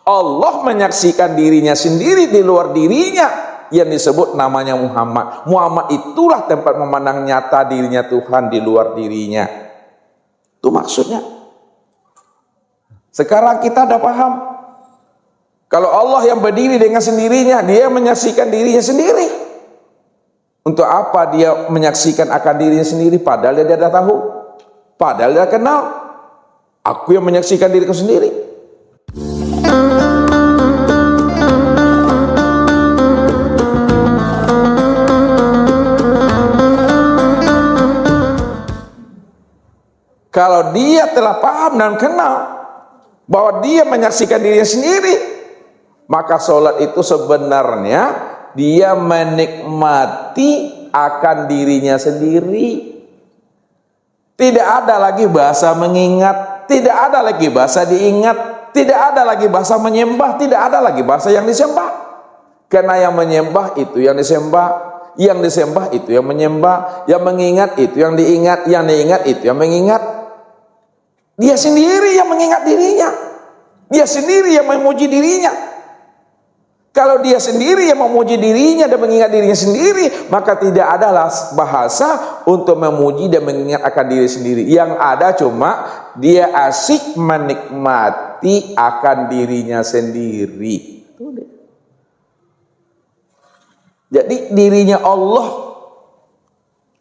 Allah menyaksikan dirinya sendiri di luar dirinya yang disebut namanya Muhammad. Muhammad itulah tempat memandang nyata dirinya Tuhan di luar dirinya. Itu maksudnya. Sekarang kita udah paham. Kalau Allah yang berdiri dengan sendirinya, dia menyaksikan dirinya sendiri. Untuk apa dia menyaksikan akan dirinya sendiri? Padahal dia tidak tahu. Padahal dia kenal. Aku yang menyaksikan diriku sendiri. Kalau dia telah paham dan kenal bahwa dia menyaksikan dirinya sendiri, maka sholat itu sebenarnya dia menikmati akan dirinya sendiri. Tidak ada lagi bahasa mengingat, tidak ada lagi bahasa diingat, tidak ada lagi bahasa menyembah, tidak ada lagi bahasa yang disembah. Karena yang menyembah itu yang disembah, yang disembah itu yang menyembah, yang mengingat itu yang diingat itu yang mengingat. Dia sendiri yang mengingat dirinya, dia sendiri yang memuji dirinya. Kalau dia sendiri yang memuji dirinya dan mengingat dirinya sendiri, maka tidak ada bahasa untuk memuji dan mengingat akan diri sendiri. Yang ada cuma dia asik menikmati akan dirinya sendiri. Jadi dirinya Allah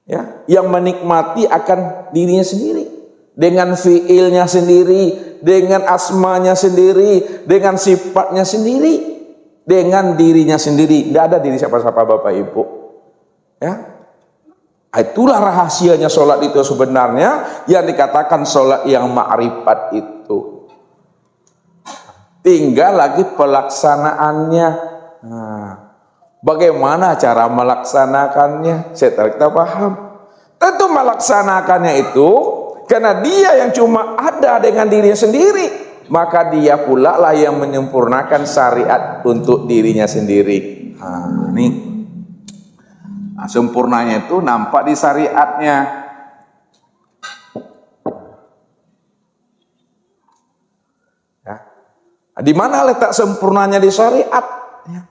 ya, yang menikmati akan dirinya sendiri, dengan fiilnya sendiri, dengan asmanya sendiri, dengan sifatnya sendiri, dengan dirinya sendiri. Tidak ada diri siapa-siapa Bapak Ibu ya. Itulah rahasianya sholat itu sebenarnya, yang dikatakan sholat yang ma'rifat itu. Tinggal lagi pelaksanaannya. Bagaimana cara melaksanakannya? Setelah kita paham, tentu melaksanakannya itu karena dia yang cuma ada dengan dirinya sendiri, maka dia pula lah yang menyempurnakan syariat untuk dirinya sendiri. Sempurnanya itu nampak di syariatnya. Ya. Di mana letak sempurnanya di syariat? Ya.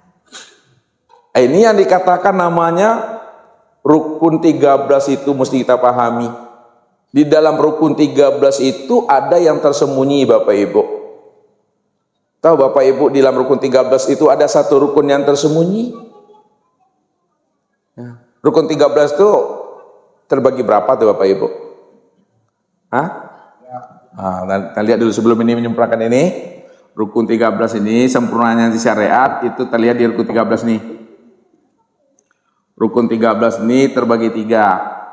Ini yang dikatakan namanya rukun 13 itu mesti kita pahami. Di dalam rukun 13 itu ada yang tersembunyi Bapak Ibu. Tahu Bapak Ibu, di dalam rukun 13 itu ada satu rukun yang tersembunyi. Ya. Rukun 13 itu terbagi berapa tuh Bapak Ibu? Kita lihat dulu sebelum ini menyempurnakan ini. Rukun 13 ini sempurnanya di syariat itu terlihat di rukun 13 nih. Rukun 13 ini terbagi 3.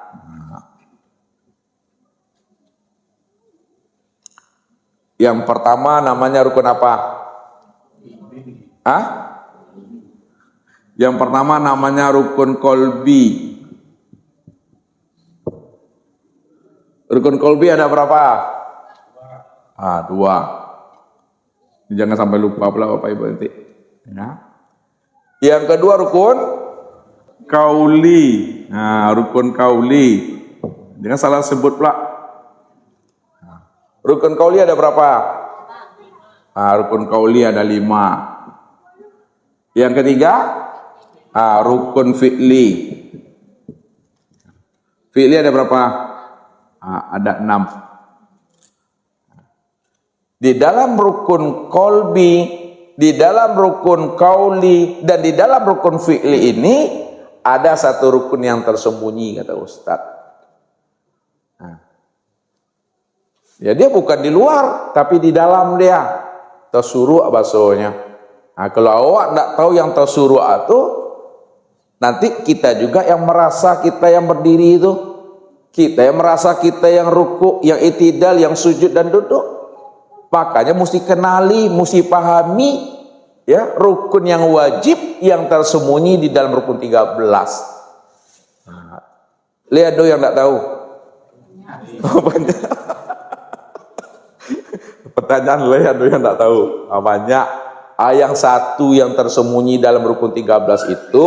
Yang pertama namanya rukun apa? Yang pertama namanya rukun kolbi. Rukun kolbi ada berapa? 2. Jangan sampai lupa pula Bapak Ibu nanti. Ya. Yang kedua rukun kauli. Rukun kauli. Jangan salah sebut pula. Rukun kauli ada berapa? Rukun kauli ada 5. Yang ketiga, rukun fi'li. Fi'li ada berapa? Ada 6. Di dalam rukun kolbi, di dalam rukun kauli, dan di dalam rukun fi'li ini ada satu rukun yang tersembunyi, kata Ustadz. Ya dia bukan di luar, tapi di dalam dia. Tasuru' bahasanya. Kalau awak tidak tahu yang tasuru' itu, nanti kita juga yang merasa kita yang berdiri itu, kita yang merasa kita yang ruku', yang i'tidal, yang sujud dan duduk. Makanya mesti kenali, mesti pahami ya rukun yang wajib yang tersembunyi di dalam rukun 13. Lihat do yang tidak tahu. Banyak. Pertanyaan lihat do yang tidak tahu. Banyak. Yang satu yang tersembunyi dalam rukun 13 itu,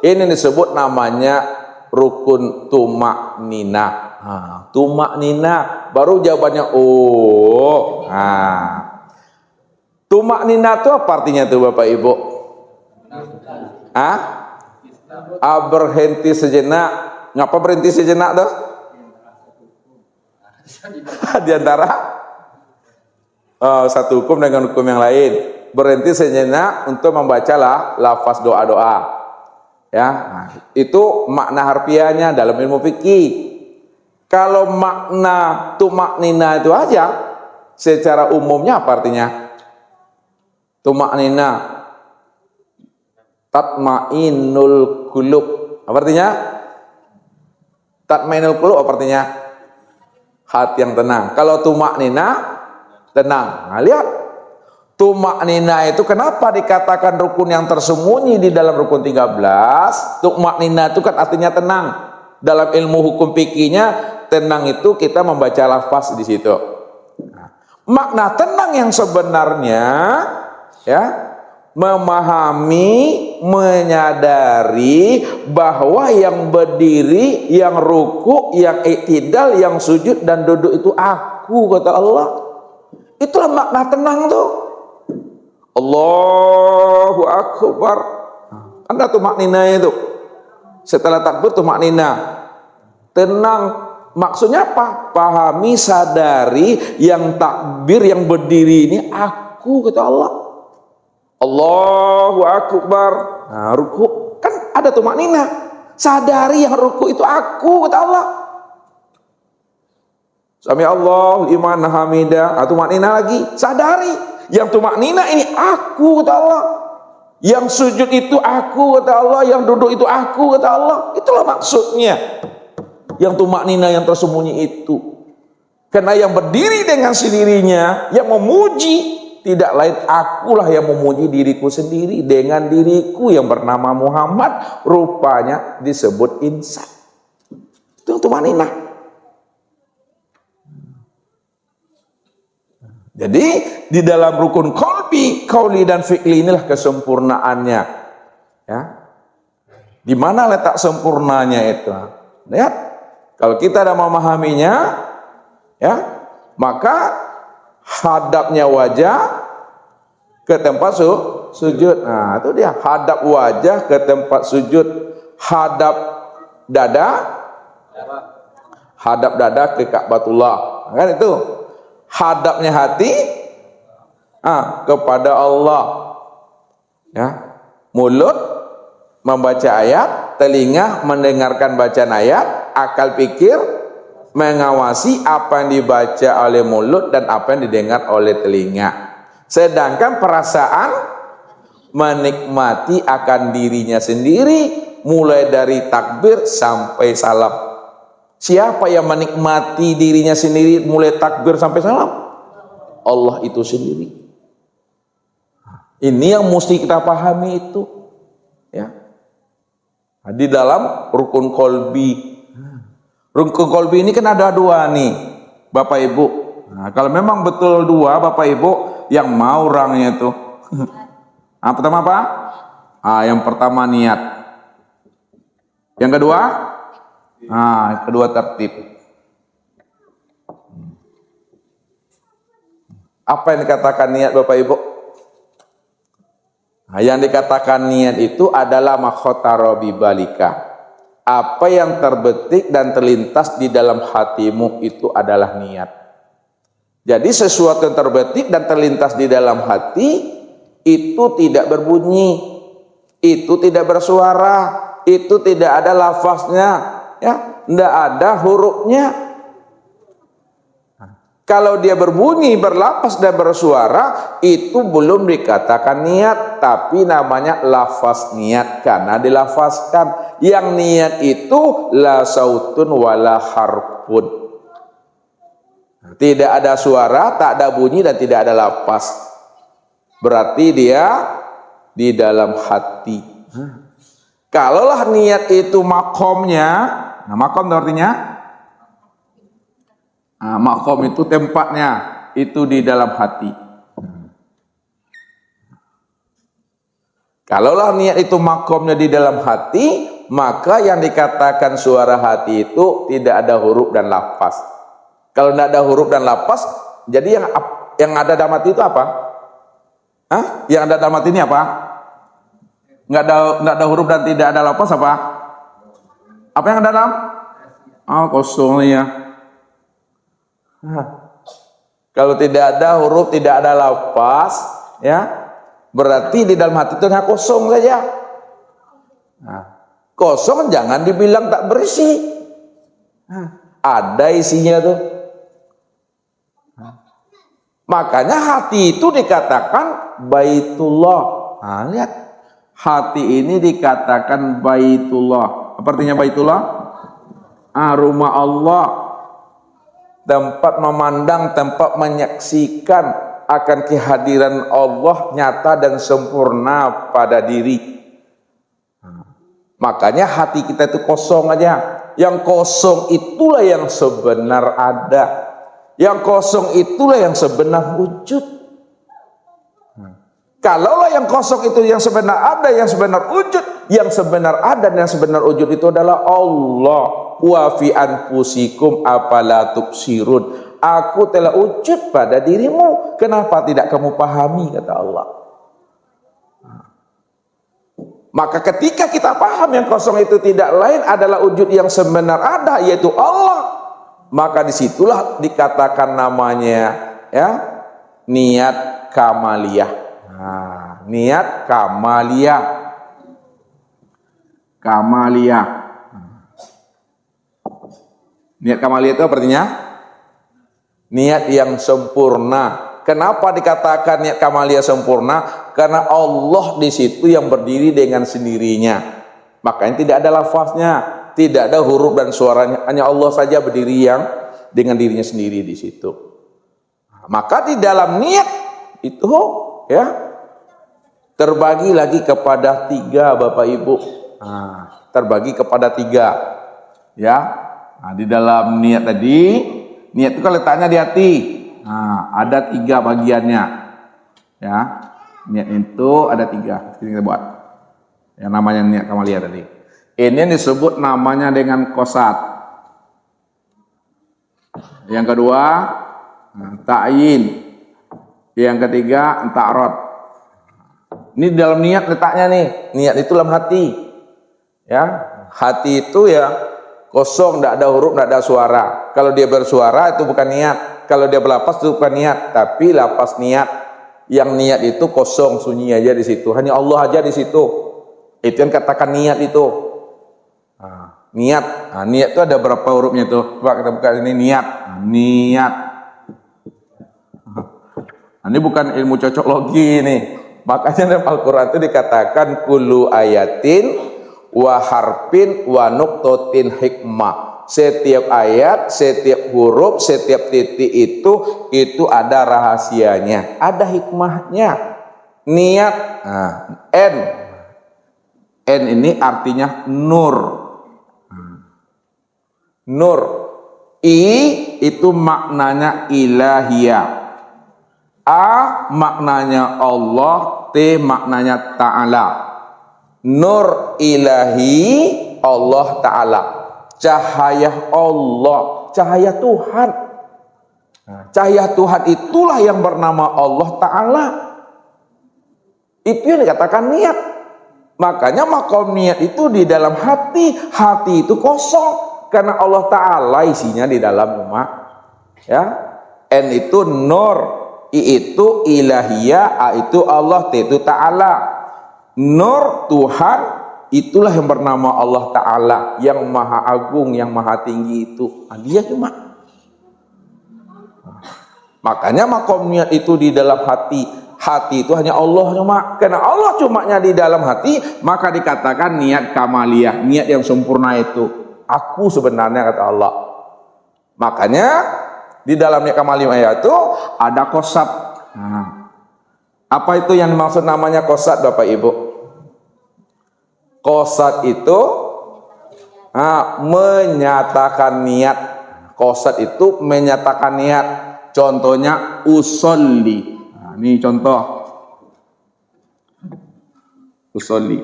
ini disebut namanya rukun tumak nina. Tumak nina, baru jawabannya Tumak nina itu apa artinya tuh Bapak Ibu? Ah? Berhenti sejenak. Ngapa berhenti sejenak tuh? Di antara satu hukum dengan hukum yang lain. Berhenti sejenak untuk membacalah lafaz doa-doa. Ya, nah, itu makna harfiahnya dalam ilmu fikih. Kalau makna tumak nina itu aja, secara umumnya apa artinya? Tumak nina, tatmainul qulub. Apa artinya? Tatmainul qulub apa artinya? Hati yang tenang. Kalau tumak nina, tenang. Nah, lihat. Tumak nina itu kenapa dikatakan rukun yang tersembunyi di dalam rukun 13? Tumak nina itu kan artinya tenang. Dalam ilmu hukum fikihnya, tenang itu kita membaca lafaz di situ. Nah, makna tenang yang sebenarnya, ya, memahami, menyadari bahwa yang berdiri, yang ruku, yang iktidal, yang sujud dan duduk itu aku, kata Allah. Itulah makna tenang tuh. Allahu Akbar. Anda tuh maknanya itu. Setelah takbir tuh maknina. Tenang. Maksudnya apa? Pahami, sadari yang takbir, yang berdiri ini aku, kata Allah. Allahu Akbar. Nah, ruku kan ada tuh maknina. Sadari yang ruku itu aku, kata Allah. Sami Allah liman hamidah. Atau maknina lagi. Sadari. Yang tumaknina ini aku, kata Allah. Yang sujud itu aku, kata Allah. Yang duduk itu aku, kata Allah. Itulah maksudnya. Yang tumaknina yang tersembunyi itu. Karena yang berdiri dengan sendirinya, yang memuji, tidak lain akulah yang memuji diriku sendiri dengan diriku yang bernama Muhammad, rupanya disebut insan. Itu yang tumaknina. Jadi di dalam rukun qalbi, qauli dan fi'li inilah kesempurnaannya. Ya. Di mana letak sempurnanya itu? Lihat, kalau kita ada memahaminya, ya, maka hadapnya wajah ke tempat sujud. Nah, itu dia, hadap wajah ke tempat sujud, hadap dada ke Ka'batullah. Kan itu. Hadapnya hati kepada Allah, ya, mulut membaca ayat, telinga mendengarkan bacaan ayat, akal pikir mengawasi apa yang dibaca oleh mulut dan apa yang didengar oleh telinga. Sedangkan perasaan menikmati akan dirinya sendiri mulai dari takbir sampai salam. Siapa yang menikmati dirinya sendiri mulai takbir sampai salam? Allah itu sendiri. Ini yang mesti kita pahami itu, ya. Di dalam rukun qalbi. Rukun qalbi ini kan ada dua nih, Bapak Ibu. Nah, kalau memang betul dua, Bapak Ibu, yang mau orangnya itu. Pertama apa? Yang pertama niat. Yang kedua? Kedua tertib. Apa yang dikatakan niat, Bapak Ibu? Yang dikatakan niat itu adalah makhotaro bibalika. Apa yang terbetik dan terlintas di dalam hatimu itu adalah niat. Jadi sesuatu yang terbetik dan terlintas di dalam hati itu tidak berbunyi, itu tidak bersuara, itu tidak ada lafaznya, ya, tidak ada hurufnya. Kalau dia berbunyi, berlapas dan bersuara, itu belum dikatakan niat, tapi namanya lafaz niat karena dilafazkan. Yang niat itu la sautun wala harfun. Tidak ada suara, tak ada bunyi dan tidak ada lafaz. Berarti dia di dalam hati. Kalaulah niat itu makomnya, makom artinya makom itu tempatnya, itu di dalam hati. Kalaulah niat itu makomnya di dalam hati, maka yang dikatakan suara hati itu tidak ada huruf dan lafaz. Kalau tidak ada huruf dan lafaz, jadi yang ada dalam hati itu apa? Hah? Yang ada dalam hati ini apa? Nggak ada huruf dan tidak ada lafaz apa? Apa yang ada dalam? Oh, kosong ya. Kalau tidak ada huruf, tidak ada lafaz, ya, berarti di dalam hati itu hanya kosong saja. Nah, kosong jangan dibilang tak berisi. Ada isinya tuh. Makanya hati itu dikatakan Baitullah. Nah, lihat. Hati ini dikatakan Baitullah. Apa artinya Baitullah? Rumah Allah. Tempat memandang, tempat menyaksikan akan kehadiran Allah nyata dan sempurna pada diri. Makanya hati kita itu kosong aja. Yang kosong itulah yang sebenar ada. Yang kosong itulah yang sebenar wujud. Kalaulah yang kosong itu yang sebenar ada, yang sebenar wujud, yang sebenar ada dan yang sebenar wujud itu adalah Allah. Wa fi anfusikum afala tubsirun. Aku telah wujud pada dirimu, kenapa tidak kamu pahami, kata Allah. Maka ketika kita paham yang kosong itu tidak lain adalah wujud yang sebenar ada, yaitu Allah, maka disitulah dikatakan namanya, ya, niat kamaliyah. Nah, niat kamaliyah. Kamaliyah. Niat kamaliyah itu artinya niat yang sempurna. Kenapa dikatakan niat kamaliyah sempurna? Karena Allah di situ yang berdiri dengan sendirinya. Makanya tidak ada lafaznya, tidak ada huruf dan suaranya, hanya Allah saja berdiri yang dengan dirinya sendiri di situ. Maka di dalam niat itu, ya, terbagi lagi kepada 3, Bapak Ibu. Terbagi kepada 3, ya. Di dalam niat tadi, niat itu kan letaknya di hati. Ada 3 bagiannya, ya. Niat itu ada 3. Kita buat yang namanya niat kamaliyah tadi. Ini disebut namanya dengan qasad. Yang kedua, ta'yin. Yang ketiga, ta'rad. Ini dalam niat letaknya nih. Niat itu dalam hati. Ya, hati itu ya kosong, tidak ada huruf, tidak ada suara. Kalau dia bersuara itu bukan niat. Kalau dia berlapas itu bukan niat, tapi lapas niat. Yang niat itu kosong, sunyi aja di situ. Hanya Allah aja di situ. Itu yang katakan niat itu. Niat. Niat itu ada berapa hurufnya itu? Coba kita buka ini niat. Niat. Ini bukan ilmu cocok logi ini. Makanya dalam Al-Quran itu dikatakan kullu ayatin wa harfin wa nuqtatin hikmah. Setiap ayat, setiap huruf, setiap titik itu ada rahasianya, ada hikmahnya. Niat, N. N ini artinya nur. Nur. I itu maknanya ilahiyah. A maknanya Allah, T maknanya Ta'ala. Nur ilahi Allah Ta'ala. Cahaya Allah, cahaya Tuhan. Cahaya Tuhan itulah yang bernama Allah Ta'ala. Itu yang dikatakan niat. Makanya makom niat itu di dalam hati. Hati itu kosong karena Allah Ta'ala isinya di dalam umat. Ya, N itu nur, I itu ilahiyah, A itu Allah, T itu Ta'ala. Nur Tuhan itulah yang bernama Allah Ta'ala, yang maha agung, yang maha tinggi itu. Dia cuma. Makanya makom niat itu di dalam hati. Hati itu hanya Allah cuma. Karena Allah cumanya di dalam hati, maka dikatakan niat kamaliyah, niat yang sempurna itu. Aku sebenarnya, kata Allah. Makanya di dalam niat kamaliyah itu ada qasad. Apa itu yang dimaksud namanya qasad, Bapak Ibu? Qasad itu menyatakan niat. Qasad itu menyatakan niat. Contohnya usolli. Ini contoh. Usolli.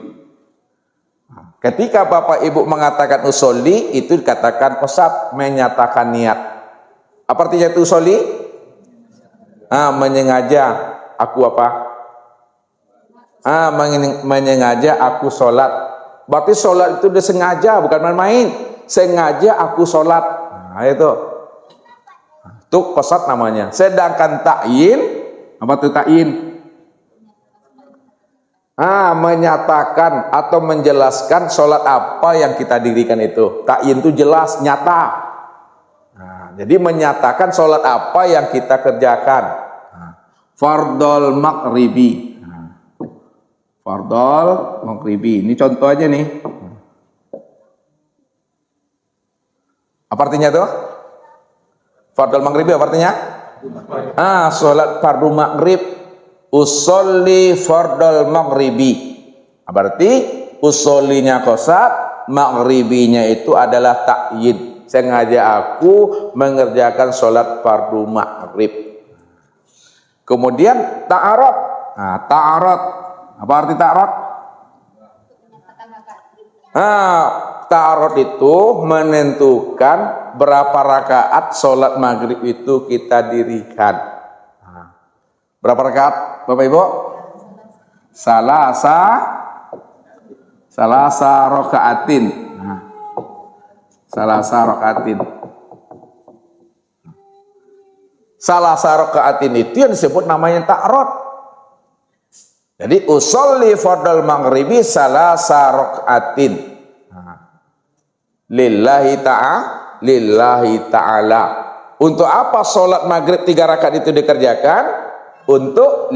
Ketika Bapak Ibu mengatakan usolli, itu dikatakan qasad, menyatakan niat. Apa artinya itu usolli? Menyengaja. Aku apa? Menyengaja aku sholat. Berarti sholat itu disengaja, bukan main-main. Sengaja aku sholat. Nah, itu qasad namanya. Sedangkan ta'yin, apa itu ta'yin? Menyatakan atau menjelaskan sholat apa yang kita dirikan itu. Ta'yin itu jelas, nyata. Jadi menyatakan sholat apa yang kita kerjakan. Fardol maghribi. Fardol maghribi. Ini contoh aja nih. Apa artinya tuh? Fardol maghribi apa artinya? Sholat fardu maghrib. Usolli fardol maghribi. Berarti usollinya qasad, maghribinya itu adalah ta'yin. Sengaja aku mengerjakan sholat fardu maghrib. Kemudian ta'arad. Ta'arad. Apa arti ta'arad? Ta'arad itu menentukan berapa rakaat sholat maghrib itu kita dirikan. Berapa rakaat, Bapak Ibu? Salasa rakaatin. Salasa rakaatin. Salasa rakaatin itu yang disebut namanya ta'arad. Jadi usolli fardal maghribi salasa rakaatin. Lillahi ta'ala. Untuk apa sholat maghrib 3 rakaat itu dikerjakan? Untuk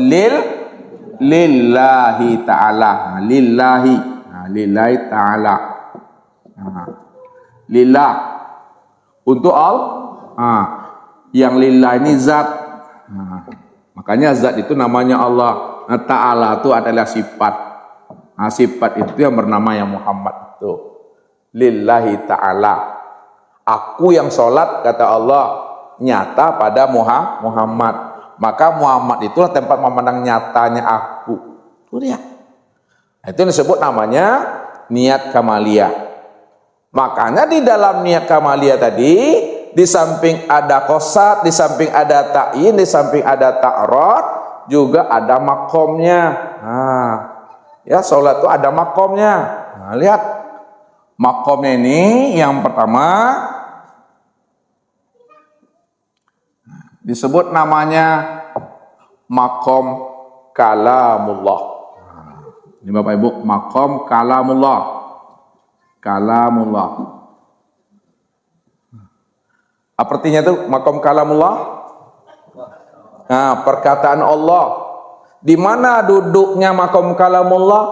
lillahi ta'ala. Lillahi ta'ala. Lillah. Untuk yang lillah ini zat. Makanya zat itu namanya Allah. Ta'ala itu adalah sifat. Sifat itu yang bernama yang Muhammad itu. Lillahi ta'ala. Aku yang sholat, kata Allah, nyata pada Muhammad. Maka Muhammad itulah tempat memandang nyatanya aku. Itu dia. Itu disebut namanya niat kamaliyah. Makanya di dalam niat kamaliyah tadi, di samping ada qasad, di samping ada ta'yin, di samping ada ta'arad, juga ada makomnya. Ya, sholat itu ada makomnya. Lihat makomnya ini yang pertama disebut namanya makom kalamullah. Ini Bapak Ibu, makom kalamullah. Kalamullah. Apa artinya itu makom kalamullah? Perkataan Allah. Di mana duduknya makom kalamullah?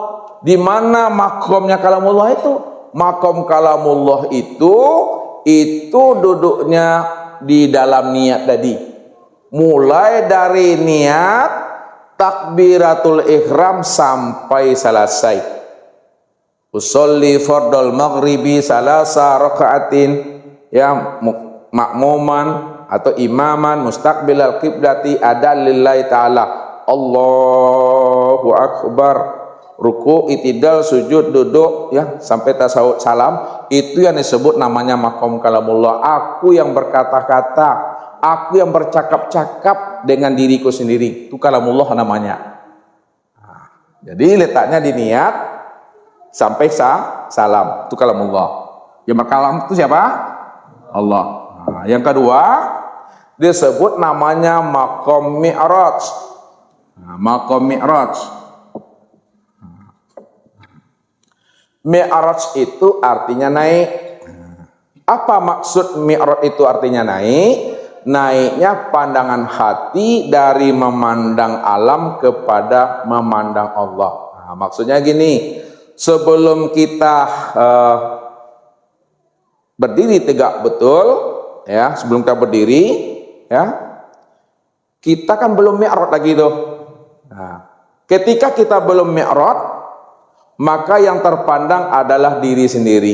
Di mana makomnya kalamullah itu? Makom kalamullah itu duduknya di dalam niat tadi. Mulai dari niat takbiratul ihram sampai selesai. Usolli fardal maghribi salasa rakaatin, ya makmuman atau imaman mustaqbilal qiblati ada lillahi ta'ala. Allahu akbar. Ruku, itidal, sujud, duduk, ya sampai tasawuf salam. Itu yang disebut namanya makom kalamullah. Aku yang berkata-kata, aku yang bercakap-cakap dengan diriku sendiri. Itu kalamullah namanya. Jadi letaknya di niat sampai salam. Itu kalamullah. Yang berkalam itu siapa? Allah. Yang kedua disebut namanya makom mi'raj. Makom mi'raj. Mi'raj itu artinya naik. Apa maksud mi'raj itu artinya naik? Naiknya pandangan hati dari memandang alam kepada memandang Allah. Maksudnya gini, sebelum kita berdiri tegak betul, ya, sebelum kita berdiri, ya, kita kan belum mi'raj lagi tuh. Ketika kita belum mi'raj, maka yang terpandang adalah diri sendiri.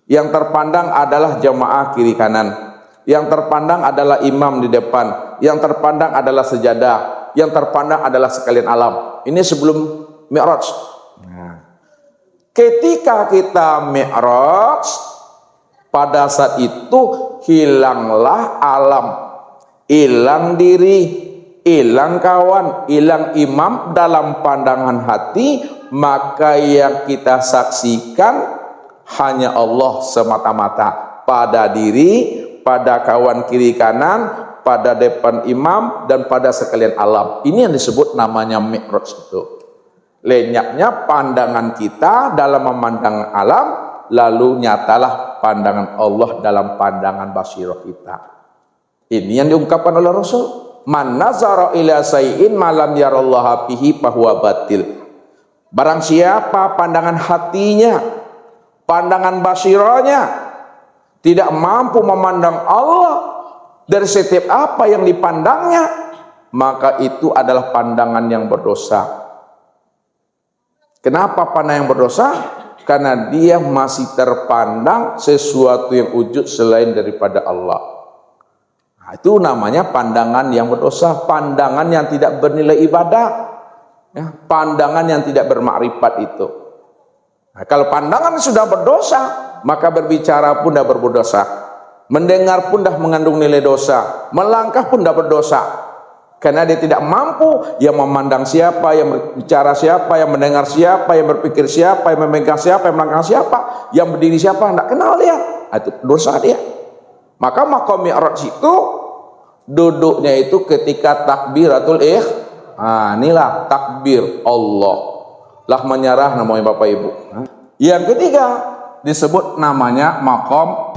Yang terpandang adalah jamaah kiri kanan. Yang terpandang adalah imam di depan. Yang terpandang adalah sejadah. Yang terpandang adalah sekalian alam. Ini sebelum mi'raj. Ketika kita mi'raj, pada saat itu hilanglah alam, hilang diri, hilang kawan, hilang imam dalam pandangan hati, maka yang kita saksikan hanya Allah semata-mata, pada diri, pada kawan kiri kanan, pada depan imam, dan pada sekalian alam. Ini yang disebut namanya mi'raj itu. Lenyapnya pandangan kita dalam memandang alam, lalu nyatalah pandangan Allah dalam pandangan basirah kita. Ini yang diungkapkan oleh Rasul. Man nazara ila sayyin malam yarallaha fihi fahuwa batil. Barang siapa pandangan hatinya, pandangan basirahnya tidak mampu memandang Allah dari setiap apa yang dipandangnya, maka itu adalah pandangan yang berdosa. Kenapa pandang yang berdosa? Karena dia masih terpandang sesuatu yang wujud selain daripada Allah. Nah, itu namanya pandangan yang berdosa, pandangan yang tidak bernilai ibadah, ya, pandangan yang tidak bermakrifat itu. Nah, kalau pandangan sudah berdosa, maka berbicara pun dah berdosa, mendengar pun dah mengandung nilai dosa, melangkah pun dah berdosa. Karena dia tidak mampu, yang memandang siapa, yang berbicara siapa, yang mendengar siapa, yang berpikir siapa, yang memegang siapa, yang melangkah siapa, yang berdiri siapa, tidak kenal dia. Nah, itu dosa dia. Maka maqam mi'raj itu duduknya itu ketika takbiratul inilah takbir Allah lah menyerah namanya Bapak Ibu. Yang ketiga disebut namanya maqam